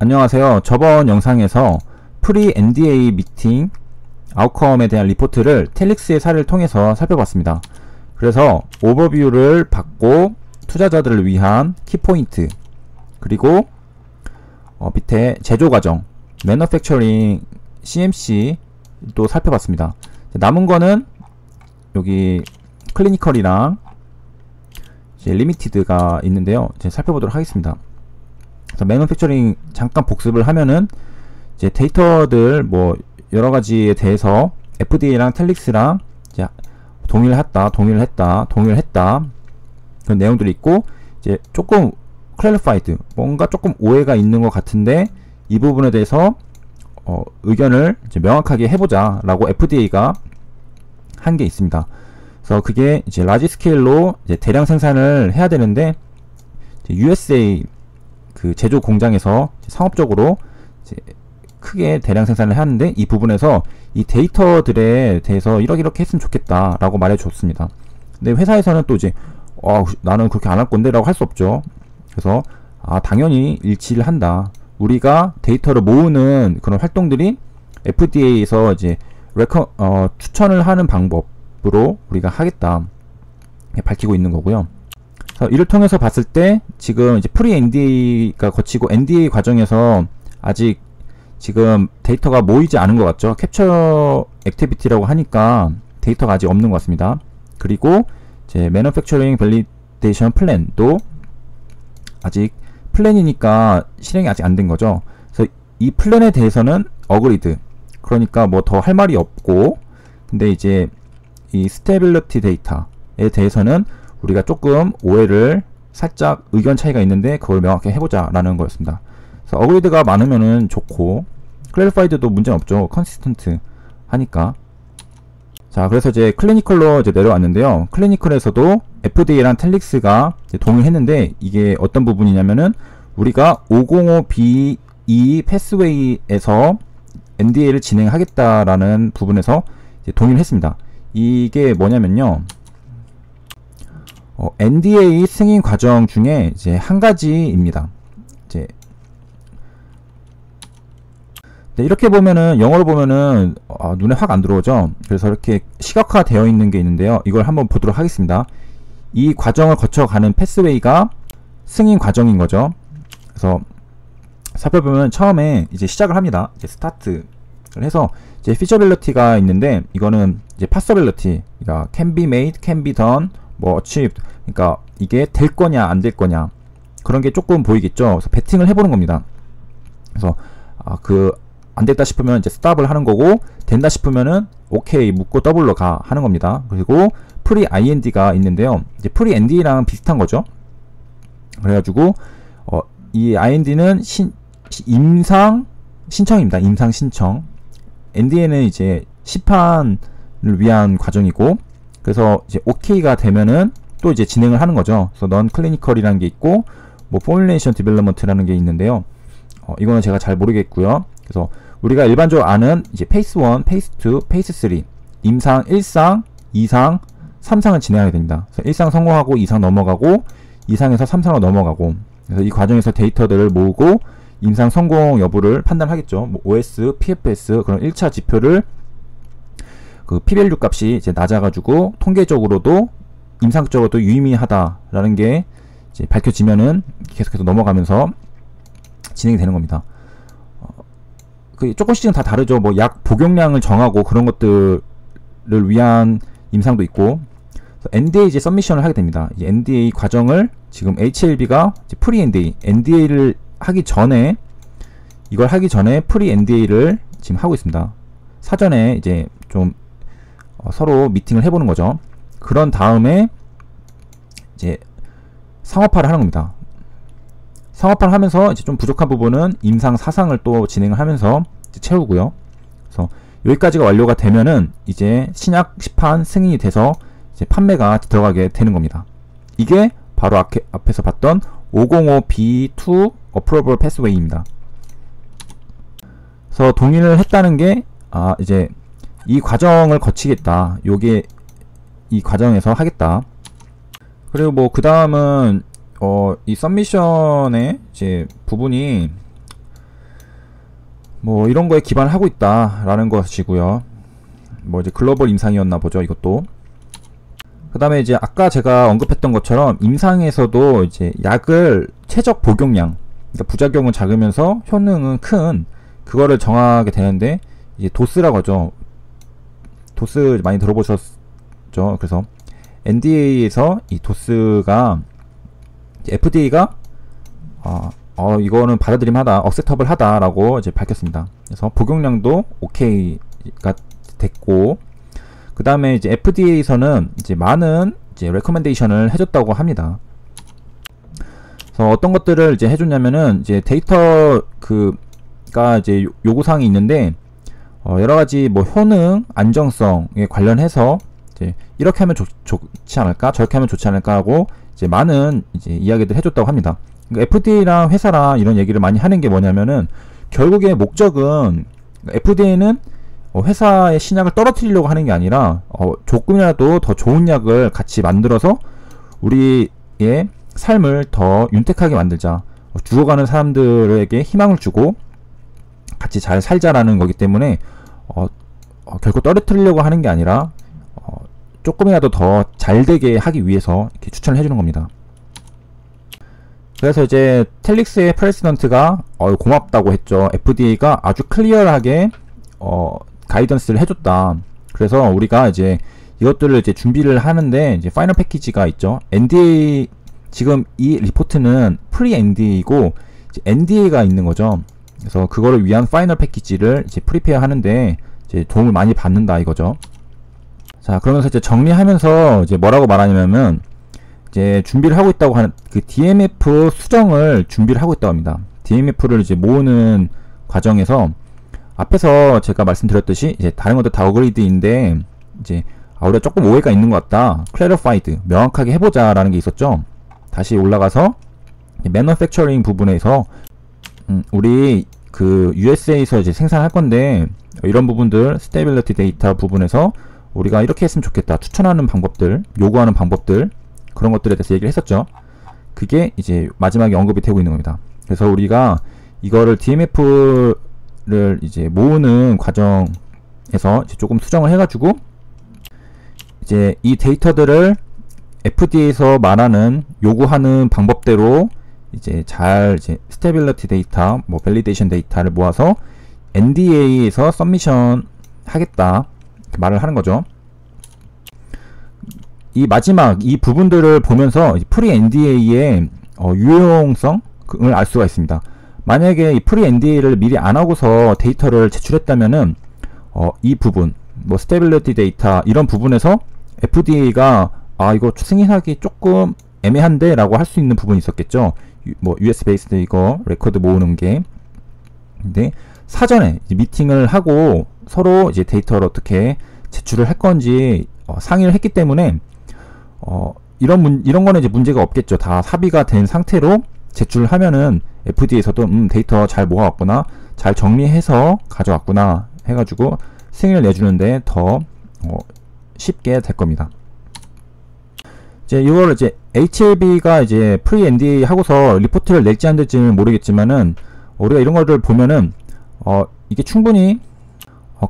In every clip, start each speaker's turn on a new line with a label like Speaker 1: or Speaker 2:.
Speaker 1: 안녕하세요. 저번 영상에서 프리 NDA 미팅 아웃컴에 대한 리포트를 텔릭스의 사례를 통해서 살펴봤습니다. 그래서 오버뷰를 받고 투자자들을 위한 키포인트, 그리고 밑에 제조과정, 매너팩처링 CMC도 살펴봤습니다. 남은 거는 여기 클리니컬이랑 이제 리미티드가 있는데요. 이제 살펴보도록 하겠습니다. 그래서 매너팩처링 잠깐 복습을 하면은 이제 데이터들 뭐 여러가지에 대해서 FDA랑 텔릭스랑 이제 동의를 했다 그런 내용들이 있고, 이제 조금 클래리파이드, 뭔가 조금 오해가 있는 것 같은데 이 부분에 대해서 의견을 이제 명확하게 해보자 라고 FDA가 한 게 있습니다. 그래서 그게 이제 라지 스케일로 이제 대량 생산을 해야 되는데, 이제 USA 그 제조 공장에서 상업적으로 이제 크게 대량 생산을 하는데, 이 부분에서 이 데이터들에 대해서 이렇게 했으면 좋겠다 라고 말해줬습니다. 근데 회사에서는 또 이제 나는 그렇게 안 할 건데 라고 할 수 없죠. 그래서 당연히 일치를 한다, 우리가 데이터를 모으는 그런 활동들이 FDA에서 이제 추천을 하는 방법으로 우리가 하겠다 밝히고 있는 거고요. 그래서 이를 통해서 봤을 때 지금 이제 프리 NDA가 거치고 NDA 과정에서 아직 지금 데이터가 모이지 않은 것 같죠. 캡처 액티비티라고 하니까 데이터가 아직 없는 것 같습니다. 그리고 이제 매너팩처링 밸리데이션 플랜도 아직 플랜이니까 실행이 아직 안 된 거죠. 그래서 이 플랜에 대해서는 어그리드, 그러니까 뭐 더 할 말이 없고, 근데 이제 이 스테빌리티 데이터에 대해서는 우리가 조금 오해를 살짝 의견 차이가 있는데 그걸 명확히 해보자 라는 거였습니다. 그래서 어그리드가 많으면은 좋고, 클래리파이드도 문제는 없죠. 컨시스턴트 하니까. 자, 그래서 이제 클리니컬로 이제 내려왔는데요. 클리니컬에서도 FDA랑 텔릭스가 동의를 했는데, 이게 어떤 부분이냐면은 우리가 505B2 패스웨이에서 NDA를 진행하겠다라는 부분에서 이제 동의를 했습니다. 이게 뭐냐면요, NDA 승인 과정 중에 이제 한 가지입니다. 이제 이렇게 보면은, 영어로 보면은 눈에 확 안 들어오죠. 그래서 이렇게 시각화 되어 있는 게 있는데요. 이걸 한번 보도록 하겠습니다. 이 과정을 거쳐가는 패스웨이가 승인 과정인 거죠. 그래서 살펴보면 처음에 이제 시작을 합니다. 이제 스타트를 해서 이제 피처빌리티가 있는데, 이거는 이제 possibility, 그러니까 can be made, can be done, 뭐 achieved, 그러니까 이게 될 거냐 안 될 거냐 그런 게 조금 보이겠죠. 그래서 배팅을 해보는 겁니다. 그래서 안 됐다 싶으면 이제 스탑을 하는 거고, 된다 싶으면은 오케이 묶고 더블로 가 하는 겁니다. 그리고 프리 IND가 있는데요. 이제 프리 ND랑 비슷한 거죠. 그래가지고 이 IND는 임상 신청입니다. 임상 신청. NDA는 이제 시판을 위한 과정이고, 그래서 이제 OK가 되면은 또 이제 진행을 하는 거죠. 그래서 넌 클리니컬이라는 게 있고, 뭐 포뮬레이션 디벨롭먼트라는 게 있는데요. 이거는 제가 잘 모르겠고요. 그래서 우리가 일반적으로 아는 이제 페이스 1, 페이스 2, 페이스 3, 임상 1상, 2상, 3상을 진행하게 됩니다. 그래서 1상 성공하고 2상 넘어가고 2상에서 3상으로 넘어가고, 그래서 이 과정에서 데이터들을 모으고 임상 성공 여부를 판단하겠죠. 뭐 OS, PFS 그런 1차 지표를 그 p-value 값이 이제 낮아가지고 통계적으로도 임상적으로도 유의미하다라는 게 이제 밝혀지면은 계속해서 넘어가면서 진행이 되는 겁니다. 조금씩은 다 다르죠. 뭐 약 복용량을 정하고 그런 것들을 위한 임상도 있고. NDA 이제 서미션을 하게 됩니다. 이제 NDA 과정을 지금 HLB가 프리 NDA를 하기 전에, 이걸 하기 전에 프리 NDA를 지금 하고 있습니다. 사전에 이제 좀 서로 미팅을 해보는 거죠. 그런 다음에 이제 상업화를 하는 겁니다. 상업화를 하면서 이제 좀 부족한 부분은 임상 4상을 또 진행을 하면서 이제 채우고요. 그래서 여기까지가 완료가 되면은 이제 신약 시판 승인이 돼서 이제 판매가 들어가게 되는 겁니다. 이게 바로 앞에서 봤던 505B2 Approval Pathway입니다. 그래서 동의를 했다는 게 이제 이 과정을 거치겠다, 요게 이 과정에서 하겠다. 그리고 뭐 그 다음은 이 서미션의 이제 부분이 뭐 이런 거에 기반하고 있다라는 것이고요. 뭐 이제 글로벌 임상이었나 보죠, 이것도. 그 다음에 이제 아까 제가 언급했던 것처럼 임상에서도 이제 약을 최적 복용량, 그러니까 부작용은 작으면서 효능은 큰 그거를 정하게 되는데, 이제 도스라고 하죠. 도스 많이 들어보셨죠? 그래서 NDA에서 이 도스가 FDA가 이거는 받아들임하다, 억셉터블 하다라고 이제 밝혔습니다. 그래서 복용량도 오케이가 됐고, 그 다음에 이제 FDA에서는 이제 많은 이제 레커멘데이션을 해줬다고 합니다. 그래서 어떤 것들을 이제 해줬냐면은 이제 데이터가 이제 요구사항이 있는데, 여러 가지 뭐 효능, 안정성에 관련해서 이제 이렇게 하면 좋지 않을까, 저렇게 하면 좋지 않을까 하고 이제 많은 이제 이야기들 해줬다고 합니다. 그러니까 FDA랑 회사랑 이런 얘기를 많이 하는 게 뭐냐면은 결국에 목적은 FDA는 회사의 신약을 떨어뜨리려고 하는 게 아니라 조금이라도 더 좋은 약을 같이 만들어서 우리의 삶을 더 윤택하게 만들자, 죽어가는 사람들에게 희망을 주고 같이 잘 살자라는 거기 때문에 결코 떨어뜨리려고 하는 게 아니라 조금이라도 더 잘되게 하기 위해서 이렇게 추천을 해주는 겁니다. 그래서 이제 텔릭스의 프레시던트가 고맙다고 했죠. FDA가 아주 클리어하게 가이던스를 해줬다. 그래서 우리가 이제 이것들을 이제 준비를 하는데, 이제 파이널 패키지가 있죠. NDA, 지금 이 리포트는 프리 NDA이고 NDA가 있는 거죠. 그래서 그거를 위한 파이널 패키지를 이제 프리페어 하는데 이제 도움을 많이 받는다 이거죠. 자, 그러면서 이제 정리하면서 이제 뭐라고 말하냐면, 이제 준비를 하고 있다고 하는 그 DMF 수정을 준비를 하고 있다고 합니다. DMF를 이제 모으는 과정에서 앞에서 제가 말씀드렸듯이 이제 다른 것도 다 어그리드인데, 이제 우리가 조금 오해가 있는 것 같다, clarified, 명확하게 해보자 라는 게 있었죠. 다시 올라가서 manufacturing 부분에서 우리 그 USA에서 이제 생산할 건데 이런 부분들, stability 데이터 부분에서 우리가 이렇게 했으면 좋겠다, 추천하는 방법들, 요구하는 방법들, 그런 것들에 대해서 얘기를 했었죠. 그게 이제 마지막에 언급이 되고 있는 겁니다. 그래서 우리가 이거를 DMF를 이제 모으는 과정에서 이제 조금 수정을 해가지고 이제 이 데이터들을 FDA에서 말하는 요구하는 방법대로 이제 잘 이제 스테빌리티 데이터, 뭐 밸리데이션 데이터를 모아서 NDA에서 서미션 하겠다 이렇게 말을 하는 거죠. 이 마지막 이 부분들을 보면서 프리 NDA의 유용성을 알 수가 있습니다. 만약에 이 프리 NDA를 미리 안 하고서 데이터를 제출했다면은 이 부분, 뭐 스테빌리티 데이터 이런 부분에서 FDA가 이거 승인하기 조금 애매한데 라고 할 수 있는 부분이 있었겠죠. 뭐 US 베이스드 이거 레코드 모으는 게. 근데 사전에 이제 미팅을 하고 서로 이제 데이터를 어떻게 제출을 할 건지 상의를 했기 때문에 이런 거는 이제 문제가 없겠죠. 다 합의가 된 상태로 제출을 하면은 FDA에서도 데이터 잘 모아왔구나, 잘 정리해서 가져왔구나 해가지고 승인을 내주는데 더 쉽게 될 겁니다. 이제 이걸 이제 HLB가 이제 프리 NDA 하고서 리포트를 낼지 안 될지는 모르겠지만은 우리가 이런 거를 보면은 이게 충분히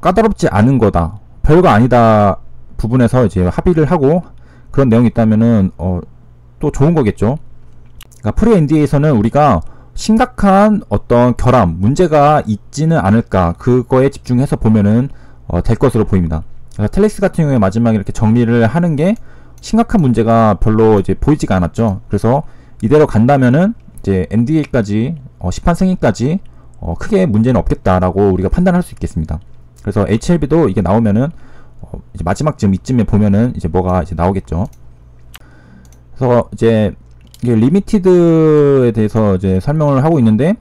Speaker 1: 까다롭지 않은 거다, 별거 아니다 부분에서 이제 합의를 하고 그런 내용이 있다면은 또 좋은 거겠죠. 그러니까 프리 NDA에서는 우리가 심각한 어떤 결함, 문제가 있지는 않을까, 그거에 집중해서 보면은 될 것으로 보입니다. 그러니까 텔렉스 같은 경우에 마지막에 이렇게 정리를 하는 게 심각한 문제가 별로 이제 보이지가 않았죠. 그래서 이대로 간다면은 이제 NDA까지 시판 승인까지 크게 문제는 없겠다라고 우리가 판단할 수 있겠습니다. 그래서 HLB도 이게 나오면은 이제 마지막 이쯤에 보면은 이제 뭐가 이제 나오겠죠. 그래서 이제 이게 리미티드에 대해서 이제 설명을 하고 있는데,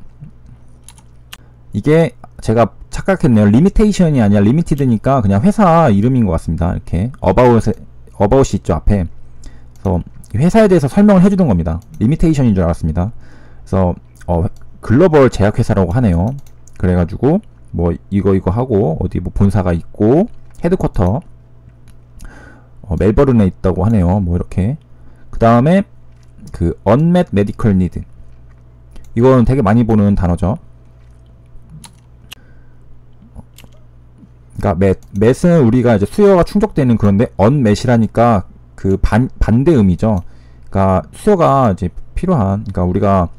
Speaker 1: 이게 제가 착각했네요. 리미테이션이 아니라 리미티드니까 그냥 회사 이름인 것 같습니다. 이렇게 어바웃이 있죠 앞에. 그래서 회사에 대해서 설명을 해주는 겁니다. 리미테이션인 줄 알았습니다. 그래서 글로벌 제약회사라고 하네요. 그래가지고 뭐 이거 하고 어디 뭐 본사가 있고 헤드쿼터 멜버른에 있다고 하네요. 뭐 이렇게. 그 다음에 그 unmet medical need, 이거는 되게 많이 보는 단어죠. 그러니까 맷은 우리가 이제 수요가 충족되는 그런데 언맷이라니까 그 반대음이죠. 그러니까 수요가 이제 필요한, 그러니까 우리가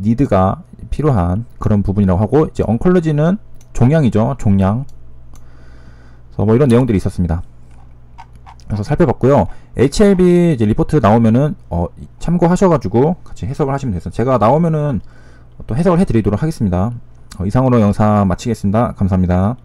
Speaker 1: 니드가 필요한 그런 부분이라고 하고, 이제 언컬러지는 종량이죠. 종량. 그래서 뭐 이런 내용들이 있었습니다. 그래서 살펴봤고요. HLB 이제 리포트 나오면은 참고하셔가지고 같이 해석을 하시면 돼서 제가 나오면은 또 해석을 해드리도록 하겠습니다. 이상으로 영상 마치겠습니다. 감사합니다.